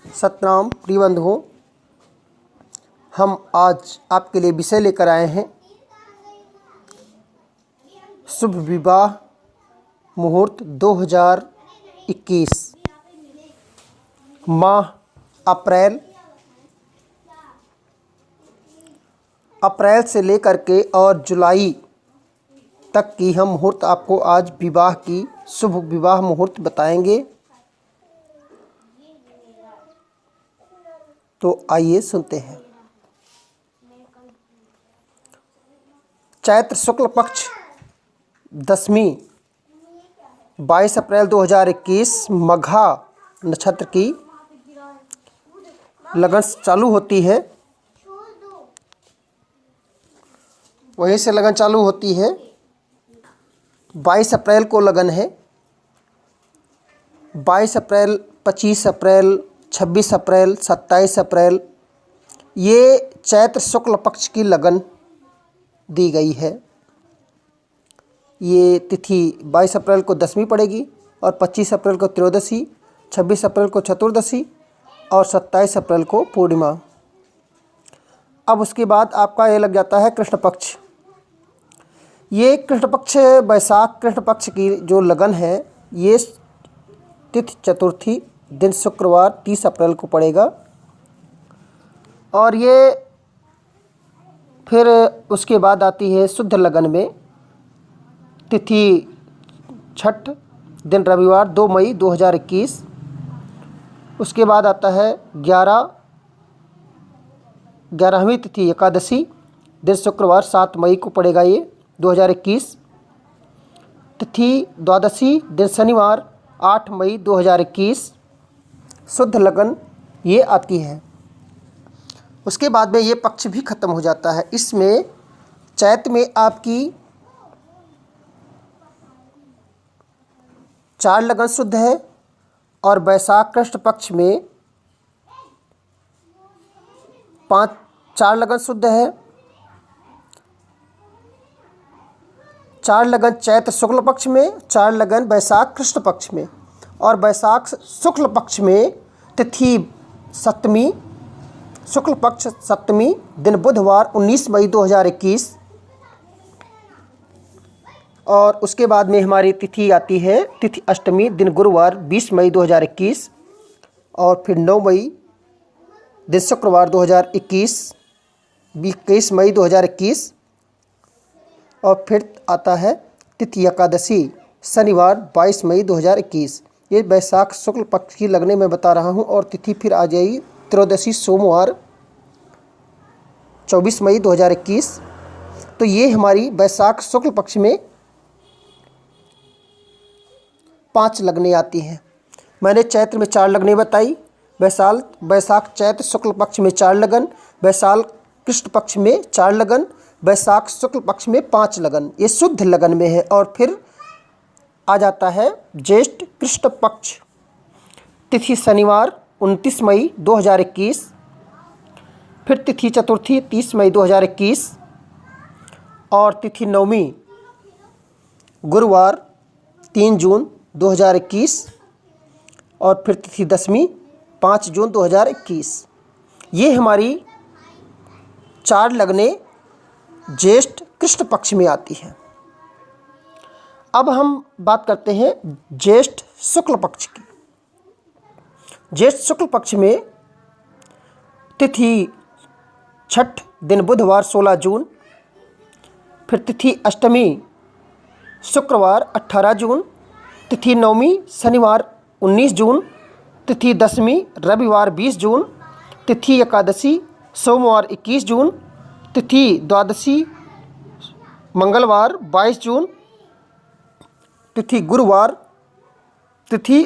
सतनाम प्रिय बंधुओं, हम आज आपके लिए विषय लेकर आए हैं शुभ विवाह मुहूर्त 2021 माह अप्रैल से लेकर के और जुलाई तक की हम मुहूर्त आपको आज विवाह की शुभ विवाह मुहूर्त बताएंगे। तो आइए सुनते हैं। चैत्र शुक्ल पक्ष दशमी 22 अप्रैल 2021 मघा नक्षत्र की लगन चालू होती है। वहीं से लगन चालू होती है। 22 अप्रैल को लगन है। 22 अप्रैल, 25 अप्रैल, 26 अप्रैल, 27 अप्रैल ये चैत्र शुक्ल पक्ष की लगन दी गई है। ये तिथि 22 अप्रैल को दशमी पड़ेगी और 25 अप्रैल को त्रयोदशी, 26 अप्रैल को चतुर्दशी और 27 अप्रैल को पूर्णिमा। अब उसके बाद आपका ये लग जाता है कृष्ण पक्ष। ये कृष्ण पक्ष वैशाख कृष्ण पक्ष की जो लगन है ये तिथि चतुर्थी दिन शुक्रवार 30 अप्रैल को पड़ेगा और ये फिर उसके बाद आती है शुद्ध लगन में तिथि छठ दिन रविवार 2 मई 2021। उसके बाद आता है 11वीं तिथि एकादशी दिन शुक्रवार 7 मई को पड़ेगा ये 2021। तिथि द्वादशी दिन शनिवार 8 मई 2021 शुद्ध लगन ये आती है। उसके बाद में ये पक्ष भी ख़त्म हो जाता है। इसमें चैत्र में आपकी 4 लगन शुद्ध है और वैशाख कृष्ण पक्ष में 4 लगन शुद्ध है। 4 लगन चैत्र शुक्ल पक्ष में, 4 लगन वैशाख कृष्ण पक्ष में और वैशाख शुक्ल पक्ष में तिथि सप्तमी, शुक्ल पक्ष सप्तमी दिन बुधवार 19 मई 2021 और उसके बाद में हमारी तिथि आती है तिथि अष्टमी दिन गुरुवार 20 मई 2021 और फिर 9 मई दिन शुक्रवार 2021, 21 मई 2021 और फिर आता है तिथि एकादशी शनिवार 22 मई 2021। ये वैशाख शुक्ल पक्ष की लगने में बता रहा हूँ और तिथि फिर आ जाएगी त्रयोदशी सोमवार 24 मई 2021। तो ये हमारी वैशाख शुक्ल पक्ष में 5 लगने आती हैं। मैंने चैत्र में 4 लगने बताई। वैशाख चैत्र शुक्ल पक्ष में 4 लगन, वैशाख कृष्ण पक्ष में 4 लगन, वैशाख शुक्ल पक्ष में 5 लगन, ये शुद्ध लगन में है। और फिर आ जाता है ज्येष्ठ कृष्ण पक्ष तिथि शनिवार 29 मई 2021, फिर तिथि चतुर्थी 30 मई 2021 और तिथि नवमी गुरुवार 3 जून 2021 और फिर तिथि दशमी 5 जून 2021। ये हमारी 4 लगने ज्येष्ठ कृष्ण पक्ष में आती हैं। अब हम बात करते हैं ज्येष्ठ शुक्ल पक्ष की। ज्येष्ठ शुक्ल पक्ष में तिथि छठ दिन बुधवार 16 जून, फिर तिथि अष्टमी शुक्रवार 18 जून, तिथि नवमी शनिवार 19 जून, तिथि दशमी रविवार 20 जून, तिथि एकादशी सोमवार 21 जून, तिथि द्वादशी मंगलवार 22 जून, तिथि गुरुवार, तिथि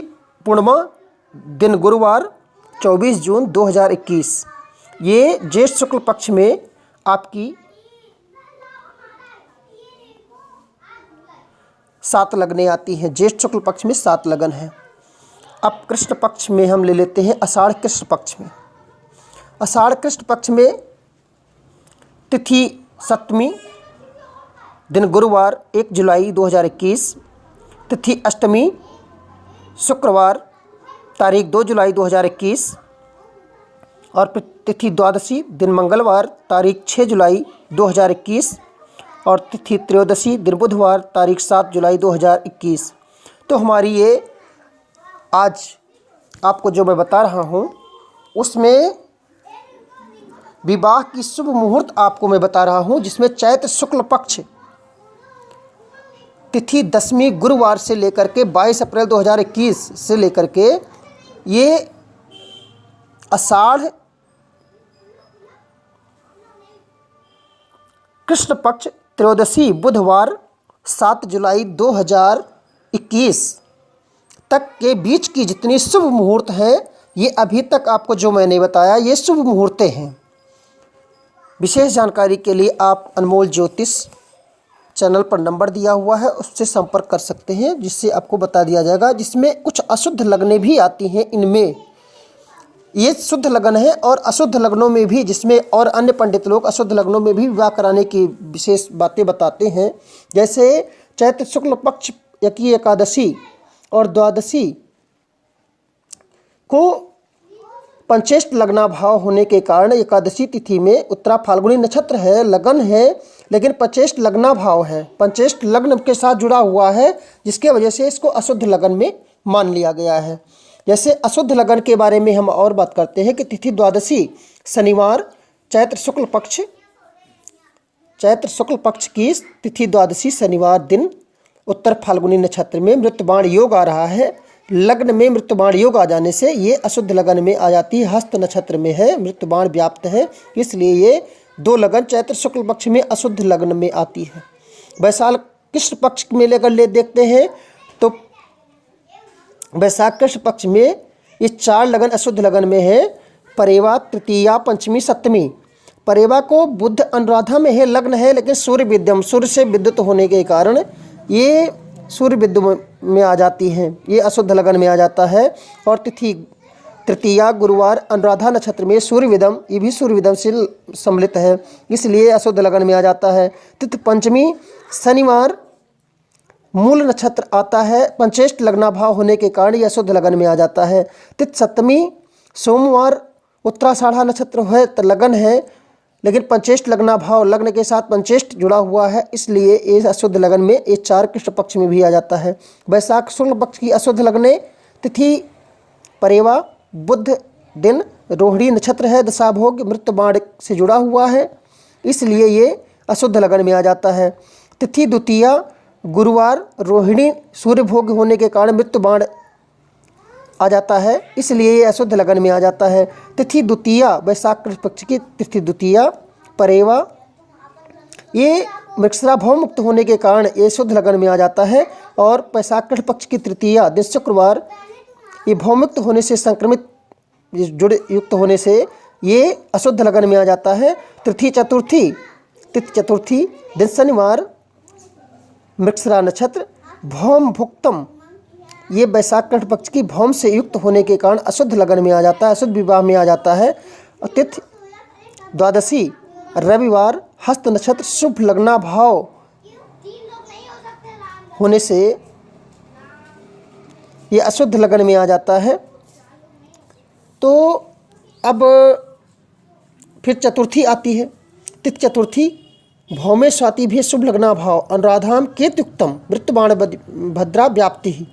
पूर्णिमा दिन गुरुवार 24 जून 2021। ये ज्येष्ठ शुक्ल पक्ष में आपकी 7 लगने आती हैं। ज्येष्ठ शुक्ल पक्ष में 7 लगन हैं। अब कृष्ण पक्ष में हम ले लेते हैं आषाढ़ कृष्ण पक्ष में। आषाढ़ कृष्ण पक्ष में तिथि सप्तमी दिन गुरुवार 1 जुलाई 2021, तिथि अष्टमी शुक्रवार तारीख 2 जुलाई 2021 और तिथि द्वादशी दिन मंगलवार तारीख 6 जुलाई 2021 और तिथि त्रयोदशी दिन बुधवार तारीख 7 जुलाई 2021। तो हमारी ये आज आपको जो मैं बता रहा हूँ उसमें विवाह की शुभ मुहूर्त आपको मैं बता रहा हूँ, जिसमें चैत्र शुक्ल पक्ष तिथि 10वीं गुरुवार से लेकर के 22 अप्रैल 2021 से लेकर के ये आषाढ़ कृष्ण पक्ष त्रयोदशी बुधवार 7 जुलाई 2021 तक के बीच की जितनी शुभ मुहूर्त हैं, ये अभी तक आपको जो मैंने बताया ये शुभ मुहूर्तें हैं। विशेष जानकारी के लिए आप अनमोल ज्योतिष चैनल पर नंबर दिया हुआ है, उससे संपर्क कर सकते हैं, जिससे आपको बता दिया जाएगा। जिसमें कुछ अशुद्ध लगनें भी आती हैं, इनमें ये शुद्ध लगन है और अशुद्ध लग्नों में भी, जिसमें और अन्य पंडित लोग अशुद्ध लग्नों में भी विवाह कराने की विशेष बातें बताते हैं। जैसे चैत्र शुक्ल पक्ष की एकादशी और द्वादशी को पंचेष्ट लग्नाभाव होने के कारण एकादशी तिथि में उत्तरा फाल्गुनी नक्षत्र है, लगन है, लेकिन पंचेष्ट लग्नाभाव है, पंचेष्ट लग्न के साथ जुड़ा हुआ है, जिसके वजह से इसको अशुद्ध लगन में मान लिया गया है। जैसे अशुद्ध लगन के बारे में हम और बात करते हैं कि तिथि द्वादशी शनिवार चैत्र शुक्ल पक्ष की तिथि द्वादशी शनिवार दिन उत्तर फाल्गुनी नक्षत्र में मृत्यबाण योग आ रहा है। लग्न में मृत्यबाण योग आ जाने से ये अशुद्ध लगन में आ जाती है। हस्त नक्षत्र में है, मृत्यबाण व्याप्त है, इसलिए ये दो लगन चैत्र शुक्ल पक्ष में अशुद्ध लगन में आती है। वैशाख कृष्ण पक्ष में लेकर देखते हैं तो वैशाख कृष्ण पक्ष में ये 4 लगन अशुद्ध लगन में है। परेवा, तृतीया, पंचमी, सप्तमी। परेवा को बुध अनुराधा में है, लग्न है, लेकिन सूर्य विद्यम, सूर्य से विद्युत होने के कारण ये सूर्य विद्युत में आ जाती हैं, ये अशुद्ध लगन में आ जाता है। और तिथि तृतीया गुरुवार अनुराधा नक्षत्र में सूर्य विदम, ये भी सूर्य विदम से सम्मिलित है, इसलिए अशुद्ध लगन में आ जाता है। तिथि पंचमी शनिवार मूल नक्षत्र आता है, पंचेष्ट लग्नाभाव होने के कारण यह अशुद्ध लगन में आ जाता है। तिथि सप्तमी सोमवार उत्तराषाढ़ा नक्षत्र है, तो लगन है, लेकिन पंचेष्ट लग्नाभाव, लग्न के साथ पंचेष्ट जुड़ा हुआ है, इसलिए ये अशुद्ध लगन में ये 4 कृष्ण पक्ष में भी आ जाता है। वैशाख शुक्ल पक्ष की अशुद्ध लगने तिथि परेवा, बुध दिन रोहिणी नक्षत्र है, दशाभोग मृत्यबाण से जुड़ा हुआ है, इसलिए ये अशुद्ध लगन में आ जाता है। तिथि द्वितीया गुरुवार रोहिणी सूर्य भोग होने के कारण मृत्यबाण आ जाता है, इसलिए ये अशुद्ध लगन में आ जाता है। तिथि द्वितीया वैशाख कृष्ण पक्ष की तिथि द्वितीया परेवा, ये मृगशिरा भव मुक्त होने के कारण ये शुद्ध लगन में आ जाता है। और वैशाख कृष्ण पक्ष की तृतीया दिन शुक्रवार, ये भवमुक्त होने से संक्रमित जुड़ युक्त होने से ये अशुद्ध लगन में आ जाता है। तिथि चतुर्थी दिन शनिवार मृगशिरा नक्षत्र भौम भुक्तम, ये वैशाख कृष्ण पक्ष की भौम से युक्त होने के कारण अशुद्ध लगन में आ जाता है, अशुद्ध विवाह में आ जाता है। और तिथि द्वादशी रविवार हस्त नक्षत्र शुभ लग्नाभाव होने से ये अशुद्ध लगन में आ जाता है। तो अब फिर चतुर्थी आती है। तिथि चतुर्थी भौमे स्वाति भी शुभ लग्नाभाव अनुराधाम केतुक्तम मृत्यबाण भद्रा व्याप्ति ही,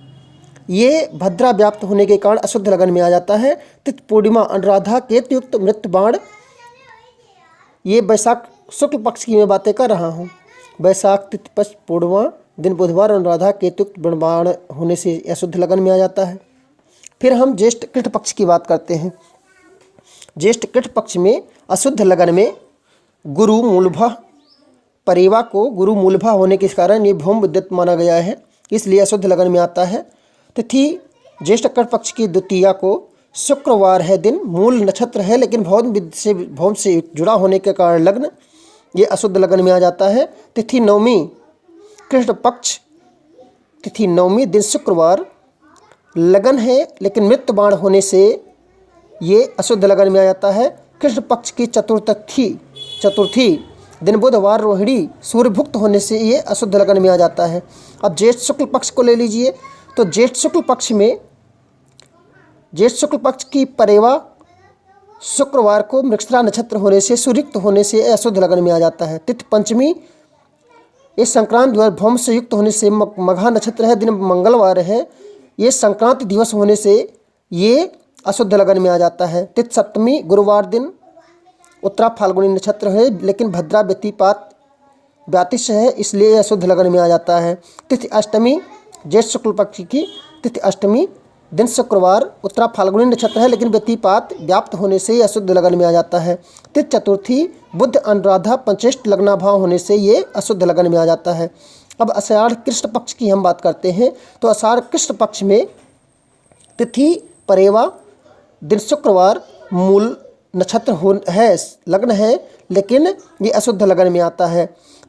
ये भद्रा व्याप्त होने के कारण अशुद्ध लगन में आ जाता है। तिथि पूर्णिमा अनुराधा केतुयुक्त मृत्यबाण, ये वैशाख शुक्ल पक्ष की मैं बातें कर रहा हूँ। वैशाख तिथि पक्ष पूर्णिमा दिन बुधवार अनुराधा केतुयुक्त मृत्यबाण होने से अशुद्ध लगन में आ जाता है। फिर हम ज्येष्ठ कृष्ण पक्ष की बात करते हैं। ज्येष्ठ कृष्ण पक्ष में अशुद्ध लगन में गुरु मूलभः, परेवा को गुरु मूलभा होने के कारण ये भौम विद्युत माना गया है, इसलिए अशुद्ध लगन में आता है। तिथि ज्येष्ठ कृष्ण पक्ष की द्वितीया को शुक्रवार है, दिन मूल नक्षत्र है, लेकिन भौम से जुड़ा होने के कारण लग्न ये अशुद्ध लगन में आ जाता है। तिथि नवमी कृष्ण पक्ष, तिथि नवमी दिन शुक्रवार लगन है, लेकिन मृत्यबाण होने से ये अशुद्ध लगन में आ जाता है। कृष्ण पक्ष की चतुर्थी दिन बुधवार रोहिणी सूर्य भुक्त होने से ये अशुद्ध लगन में आ जाता है। अब ज्येष्ठ शुक्ल पक्ष को ले लीजिए, तो ज्येष्ठ शुक्ल पक्ष में ज्येष्ठ शुक्ल पक्ष की परेवा शुक्रवार को मृगशिरा नक्षत्र होने से, सूर्युक्त होने से अशुद्ध लगन में आ जाता है। तिथि पंचमी, ये संक्रांति दिवस भौम से युक्त होने से मघा नक्षत्र है, दिन मंगलवार है, ये संक्रांति दिवस होने से ये अशुद्ध लगन में आ जाता है। तिथि सप्तमी, गुरुवार दिन, उत्तरा फाल्गुनी नक्षत्र है लेकिन भद्रा व्यतिपात व्यातिश है, इसलिए अशुद्ध लगन में आ जाता है। तिथि अष्टमी, ज्येष्ठ शुक्ल पक्ष की तिथि अष्टमी, दिन शुक्रवार, उत्तरा फाल्गुनी नक्षत्र है लेकिन व्यतिपात व्याप्त होने से अशुद्ध लगन में आ जाता है। तिथि चतुर्थी, बुध अनुराधा पंचेष्ट लग्नाभाव होने से ये अशुद्ध लगन में आ जाता है। अब आषाढ़ कृष्ण पक्ष की हम बात करते हैं तो आषाढ़ कृष्ण पक्ष में तिथि परेवा, दिन शुक्रवार, मूल नक्षत्र है, लग्न है लेकिन ये अशुद्ध लगन में आता है।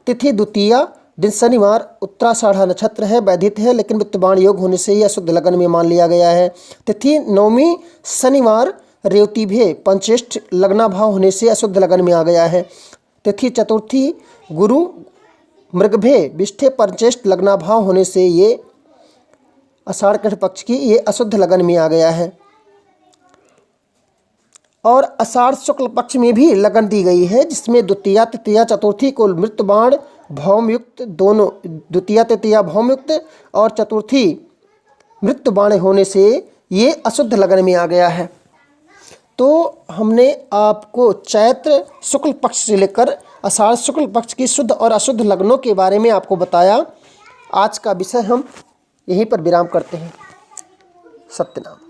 तिथि द्वितीया, दिन शनिवार, उत्तराषाढ़ा नक्षत्र है, वैधित है लेकिन वित्तबाण योग होने से ये अशुद्ध लगन में मान लिया गया है। तिथि नवमी, शनिवार, रेवती भे पंचेष्ठ लग्नाभाव होने से अशुद्ध लगन में आ गया है। तिथि चतुर्थी, गुरु मृगभे विष्ठे पंचेष्ठ लग्नाभाव होने से ये आषाढ़ कृष्ण पक्ष की ये अशुद्ध लगन में आ गया है। और आषाढ़ शुक्ल पक्ष में भी लगन दी गई है जिसमें द्वितीया तृतीया चतुर्थी को मृत्यबाण भौमयुक्त, दोनों द्वितीया तृतीया भौमयुक्त और चतुर्थी मृत्यबाण होने से ये अशुद्ध लगन में आ गया है। तो हमने आपको चैत्र शुक्ल पक्ष से लेकर आषाढ़ शुक्ल पक्ष की शुद्ध और अशुद्ध लग्नों के बारे में आपको बताया। आज का विषय हम यहीं पर विराम करते हैं। सत्यनाम।